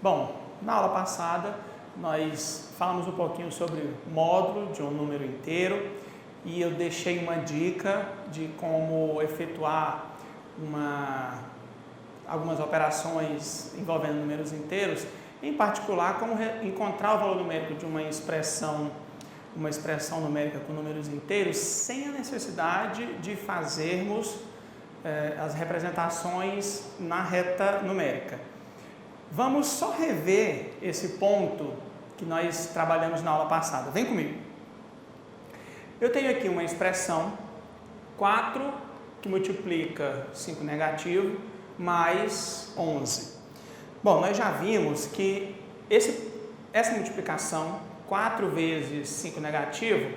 Bom, na aula passada nós falamos um pouquinho sobre o módulo de um número inteiro e eu deixei uma dica de como efetuar algumas operações envolvendo números inteiros, em particular como encontrar o valor numérico de uma expressão numérica com números inteiros sem a necessidade de fazermos as representações na reta numérica. Vamos só rever esse ponto que nós trabalhamos na aula passada. Vem comigo. Eu tenho aqui uma expressão 4 que multiplica 5 negativo mais 11. Bom, nós já vimos que essa multiplicação 4 vezes 5 negativo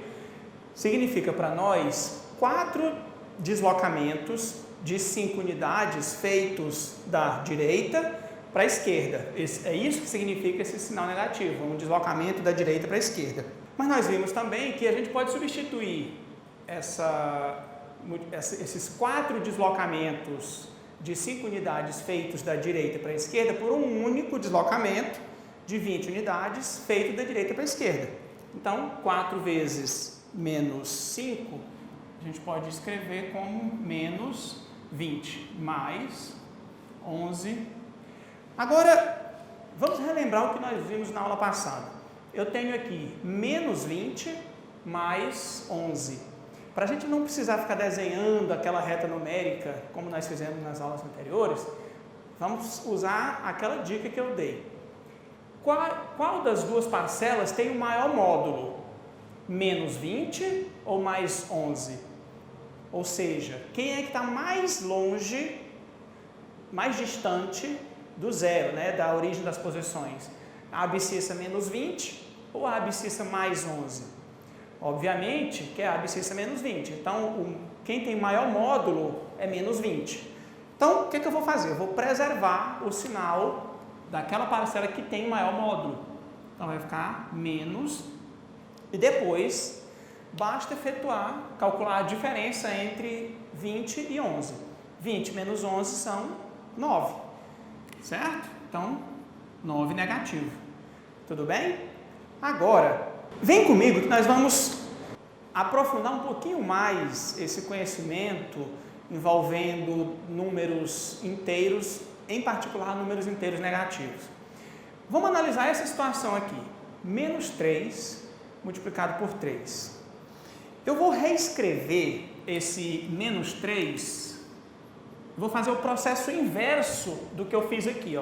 significa para nós 4 deslocamentos de 5 unidades feitos da direita para a esquerda. É isso que significa esse sinal negativo, um deslocamento da direita para a esquerda. Mas nós vimos também que a gente pode substituir esses 4 deslocamentos de 5 unidades feitos da direita para a esquerda por um único deslocamento de 20 unidades feito da direita para a esquerda. Então, 4 vezes menos 5, a gente pode escrever como menos 20 mais 11. Agora, vamos relembrar o que nós vimos na aula passada. Eu tenho aqui menos 20 mais 11. Para a gente não precisar ficar desenhando aquela reta numérica, como nós fizemos nas aulas anteriores, vamos usar aquela dica que eu dei. Qual das duas parcelas tem o maior módulo? Menos 20 ou mais 11? Ou seja, quem é que está mais longe, mais distante do zero, da origem das posições? A abscissa menos 20 ou a abscissa mais 11? Obviamente que é a abscissa menos 20. Então, quem tem maior módulo é menos 20. Então, o que eu vou fazer? Eu vou preservar o sinal daquela parcela que tem maior módulo. Então, vai ficar menos. E depois, basta calcular a diferença entre 20 e 11. 20 menos 11 são 9. Certo? Então, 9 negativo. Tudo bem? Agora, vem comigo que nós vamos aprofundar um pouquinho mais esse conhecimento envolvendo números inteiros, em particular números inteiros negativos. Vamos analisar essa situação aqui. Menos 3 multiplicado por 3. Eu vou reescrever esse menos 3. Vou fazer o processo inverso do que eu fiz aqui.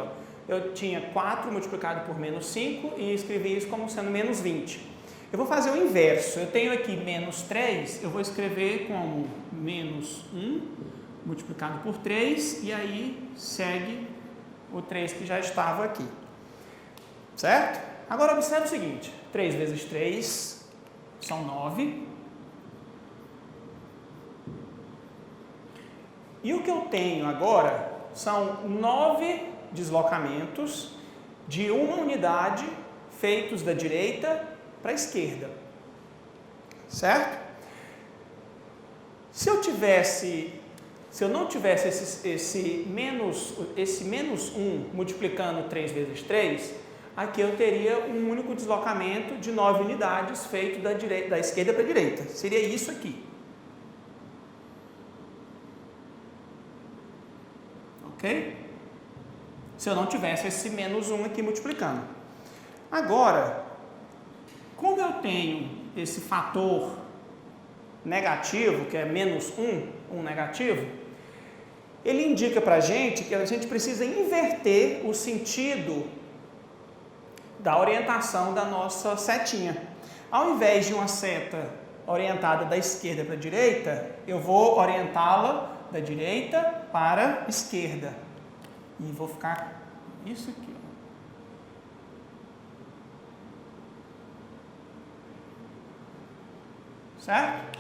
Eu tinha 4 multiplicado por menos 5 e escrevi isso como sendo menos 20. Eu vou fazer o inverso. Eu tenho aqui menos 3, eu vou escrever como menos 1 multiplicado por 3 e aí segue o 3 que já estava aqui. Certo? Agora observe o seguinte, 3 vezes 3 são 9. E o que eu tenho agora são 9 deslocamentos de uma unidade feitos da direita para a esquerda. Certo? Se eu não tivesse esse menos 1 multiplicando 3 vezes 3, aqui eu teria um único deslocamento de 9 unidades feito da esquerda para a direita. Seria isso aqui. Ok? Se eu não tivesse esse menos 1 aqui multiplicando. Agora, como eu tenho esse fator negativo, que é menos 1 negativo, ele indica para a gente que a gente precisa inverter o sentido da orientação da nossa setinha. Ao invés de uma seta orientada da esquerda para a direita, eu vou orientá-la da direita para a esquerda. E vou ficar isso aqui. Certo?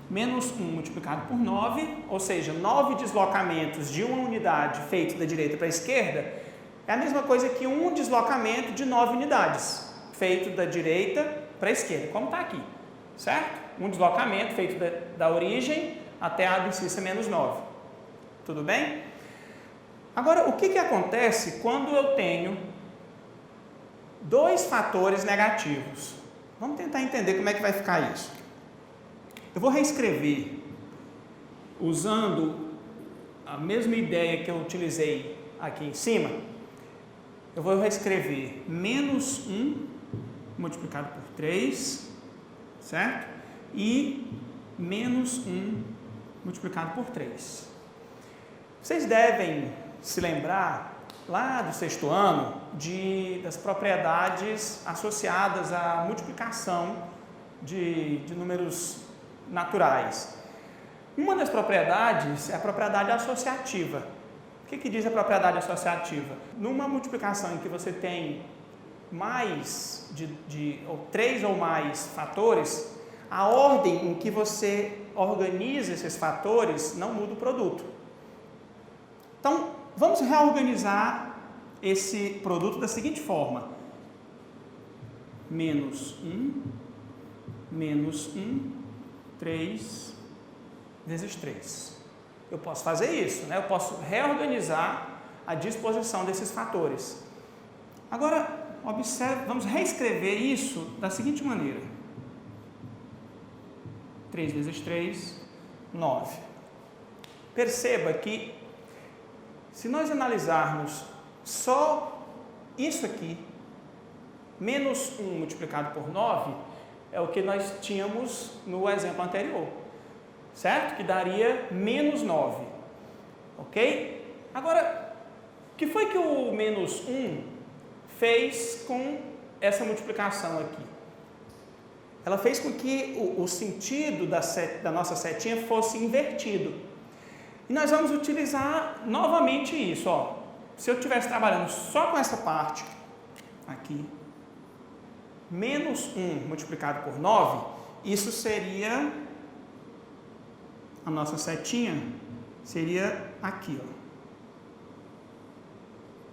Menos 1 multiplicado por 9, ou seja, 9 deslocamentos de uma unidade feito da direita para a esquerda, é a mesma coisa que um deslocamento de 9 unidades feito da direita para a esquerda, como está aqui. Certo? Um deslocamento feito da origem até a abscissa menos 9. Tudo bem? Agora, o que acontece quando eu tenho dois fatores negativos? Vamos tentar entender como é que vai ficar isso. Eu vou reescrever usando a mesma ideia que eu utilizei aqui em cima. Eu vou reescrever menos 1 multiplicado por 3, certo? E menos 1 multiplicado por 3. Vocês devem se lembrar lá do sexto ano das propriedades associadas à multiplicação de números naturais. Uma das propriedades é a propriedade associativa. O que diz a propriedade associativa? Numa multiplicação em que você tem mais ou 3 ou mais fatores, a ordem em que você organiza esses fatores não muda o produto. Então, vamos reorganizar esse produto da seguinte forma. Menos 1, 3 vezes 3. Eu posso fazer isso, né? Eu posso reorganizar a disposição desses fatores. Agora, observe, vamos reescrever isso da seguinte maneira. 3 vezes 3, 9. Perceba que, se nós analisarmos só isso aqui, menos 1 multiplicado por 9, é o que nós tínhamos no exemplo anterior, certo? Que daria menos 9, ok? Agora, o que foi que o menos 1 fez com essa multiplicação aqui? Ela fez com que o sentido da nossa setinha fosse invertido. E nós vamos utilizar novamente isso, ó. Se eu estivesse trabalhando só com essa parte aqui, menos 1 multiplicado por 9, isso seria, a nossa setinha seria aqui, ó.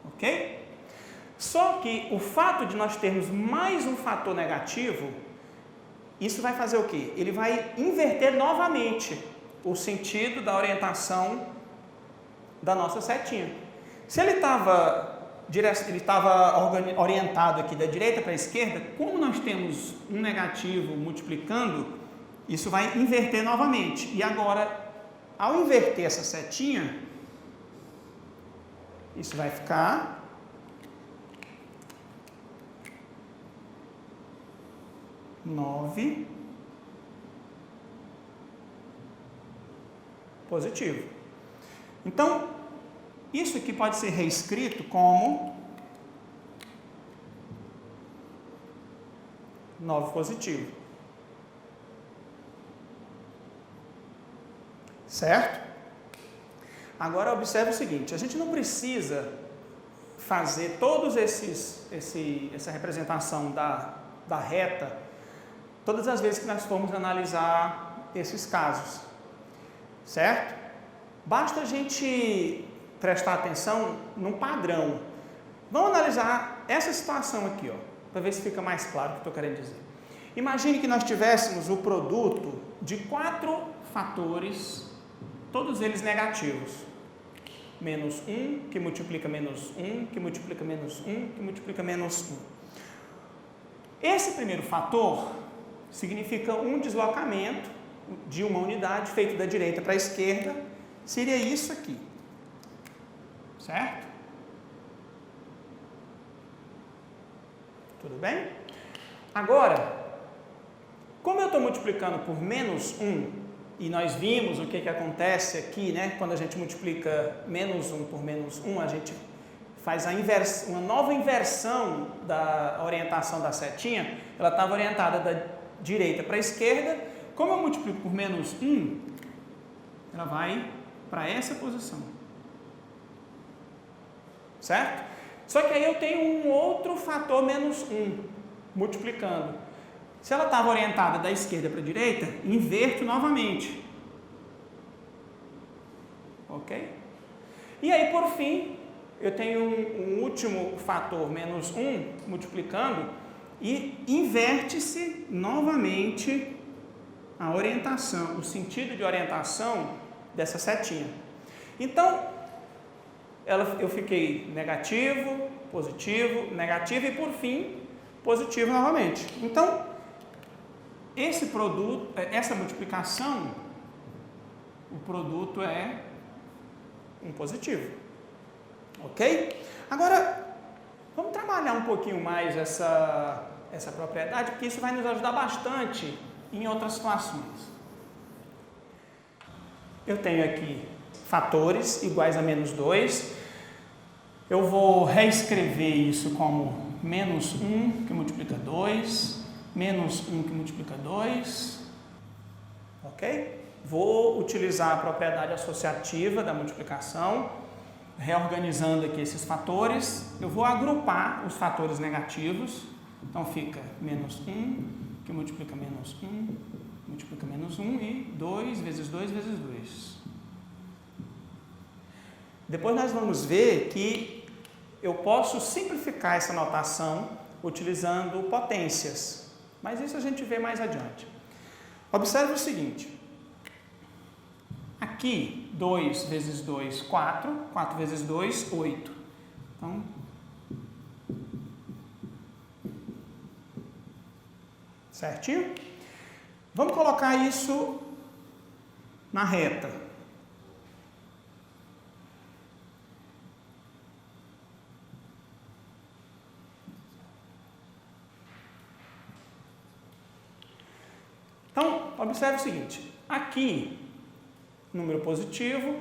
Ok? Só que o fato de nós termos mais um fator negativo, isso vai fazer o quê? Ele vai inverter novamente o sentido da orientação da nossa setinha. Se ele estava orientado aqui da direita para a esquerda, como nós temos um negativo multiplicando, isso vai inverter novamente. E agora, ao inverter essa setinha, isso vai ficar 9 positivo. Então, isso aqui pode ser reescrito como 9 positivo. Certo? Agora, observe o seguinte, a gente não precisa fazer todos essa representação da reta todas as vezes que nós formos analisar esses casos. Certo? Basta a gente prestar atenção num padrão. Vamos analisar essa situação aqui, ó, para ver se fica mais claro o que eu estou querendo dizer. Imagine que nós tivéssemos o produto de 4 fatores, todos eles negativos. Menos 1, que multiplica menos 1, que multiplica menos 1, que multiplica menos 1. Esse primeiro fator significa um deslocamento de uma unidade feito da direita para a esquerda, seria isso aqui. Certo? Tudo bem? Agora, como eu estou multiplicando por menos 1, e nós vimos o que acontece aqui, né? Quando a gente multiplica menos 1 por menos 1, a gente faz uma nova inversão da orientação da setinha. Ela estava orientada da direita para a esquerda. Como eu multiplico por menos 1, ela vai para essa posição. Certo? Só que aí eu tenho um outro fator menos 1 multiplicando. Se ela estava orientada da esquerda para a direita, inverto novamente. Ok? E aí, por fim, eu tenho um último fator, menos 1, multiplicando, e inverte-se novamente a orientação, o sentido de orientação dessa setinha. Então, eu fiquei negativo, positivo, negativo e, por fim, positivo novamente. Então, esse produto, essa multiplicação, o produto é um positivo. Ok? Agora, vamos trabalhar um pouquinho mais essa propriedade, porque isso vai nos ajudar bastante em outras situações. Eu tenho aqui fatores iguais a menos 2. Eu vou reescrever isso como menos 1 que multiplica 2, menos 1 que multiplica 2, ok? Vou utilizar a propriedade associativa da multiplicação, reorganizando aqui esses fatores. Eu vou agrupar os fatores negativos, então fica menos 1 que multiplica menos 1, multiplica menos 1 e 2 vezes 2 vezes 2. Depois nós vamos ver que eu posso simplificar essa notação utilizando potências, mas isso a gente vê mais adiante. Observe o seguinte, aqui 2 vezes 2, 4, 4 vezes 2, 8. Então, certinho? Vamos colocar isso na reta. Então, observe o seguinte, aqui, número positivo,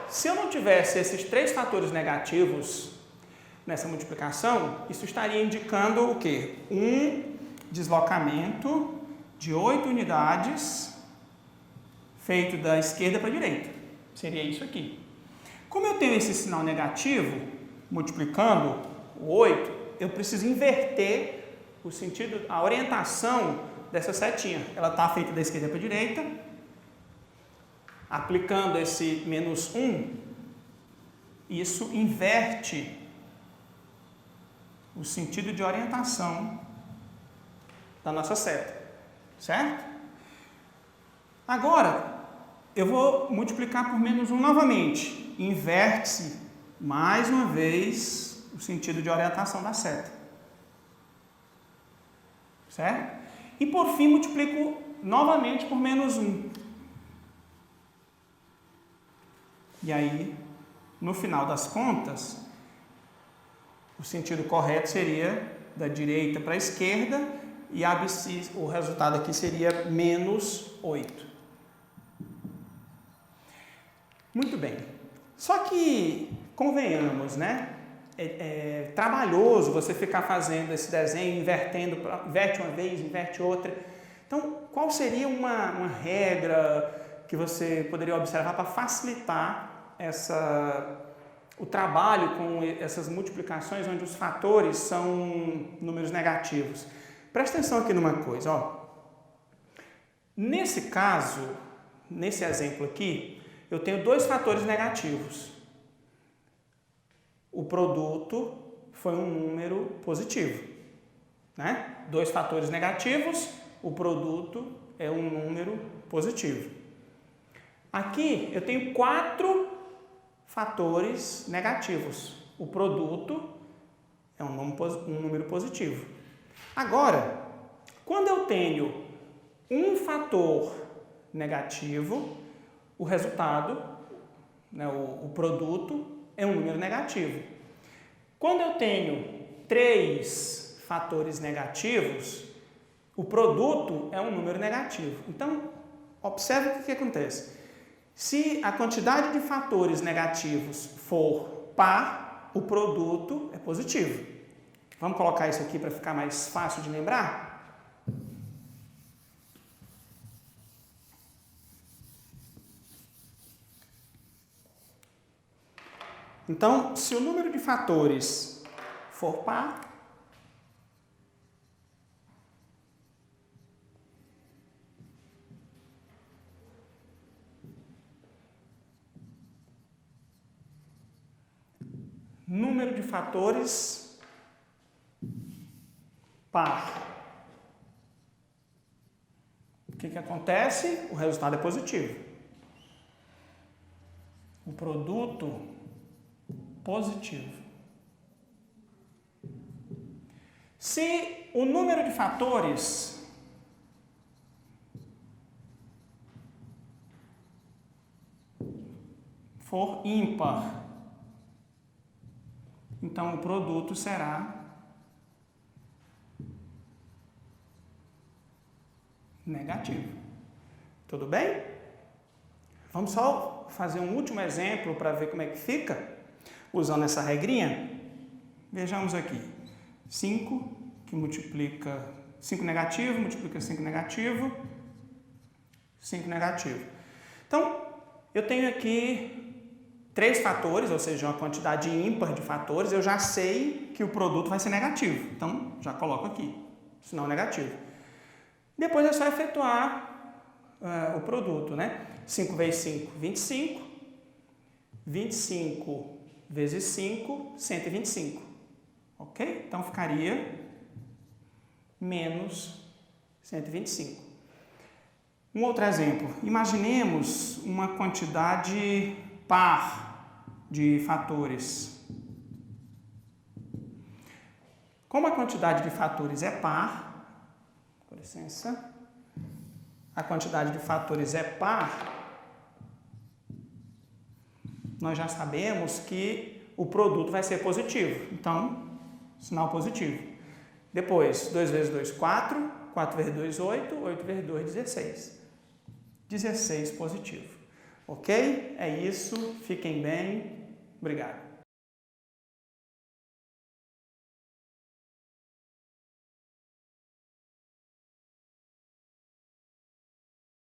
se eu não tivesse esses 3 fatores negativos nessa multiplicação, isso estaria indicando o quê? Um deslocamento de 8 unidades feito da esquerda para a direita. Seria isso aqui. Como eu tenho esse sinal negativo, multiplicando o 8, eu preciso inverter o sentido, a orientação dessa setinha. Ela está feita da esquerda para a direita. Aplicando esse menos 1, isso inverte o sentido de orientação da nossa seta, certo? Agora, eu vou multiplicar por menos 1 novamente. Inverte-se, mais uma vez, o sentido de orientação da seta. Certo? E, por fim, multiplico novamente por menos 1. E aí, no final das contas, o sentido correto seria da direita para a esquerda e o resultado aqui seria menos 8. Muito bem. Só que, convenhamos, né? É trabalhoso você ficar fazendo esse desenho, inverte uma vez, inverte outra. Então, qual seria uma regra que você poderia observar para facilitar o trabalho com essas multiplicações onde os fatores são números negativos? Presta atenção aqui numa coisa, ó. Nesse caso, nesse exemplo aqui, eu tenho 2 fatores negativos. O produto foi um número positivo, né? 2 fatores negativos, o produto é um número positivo. Aqui eu tenho 4 fatores negativos. O produto é um número positivo. Agora, quando eu tenho um fator negativo, o resultado, né, o produto, é um número negativo. Quando eu tenho 3 fatores negativos, o produto é um número negativo. Então, observe o que acontece. Se a quantidade de fatores negativos for par, o produto é positivo. Vamos colocar isso aqui para ficar mais fácil de lembrar? Então, se o número de fatores for par, número de fatores par. O que acontece? O resultado é positivo. O produto positivo. Se o número de fatores for ímpar, então o produto será negativo. Tudo bem? Vamos só fazer um último exemplo para ver como é que fica, usando essa regrinha. Vejamos aqui. 5 que multiplica 5 negativo, multiplica 5 negativo, 5 negativo. Então, eu tenho aqui 3 fatores, ou seja, uma quantidade ímpar de fatores, eu já sei que o produto vai ser negativo. Então, já coloco aqui, sinal negativo. Depois é só efetuar o produto, né? 5 vezes 5, 25. 25 vezes 5, 125. Ok? Então, ficaria menos 125. Um outro exemplo. Imaginemos uma quantidade par de fatores. Como a quantidade de fatores é par, com licença, a quantidade de fatores é par, nós já sabemos que o produto vai ser positivo. Então, sinal positivo. Depois, 2 vezes 2, 4. 4 vezes 2, 8. 8 vezes 2, 16. 16 positivo. Ok? É isso. Fiquem bem. Obrigado.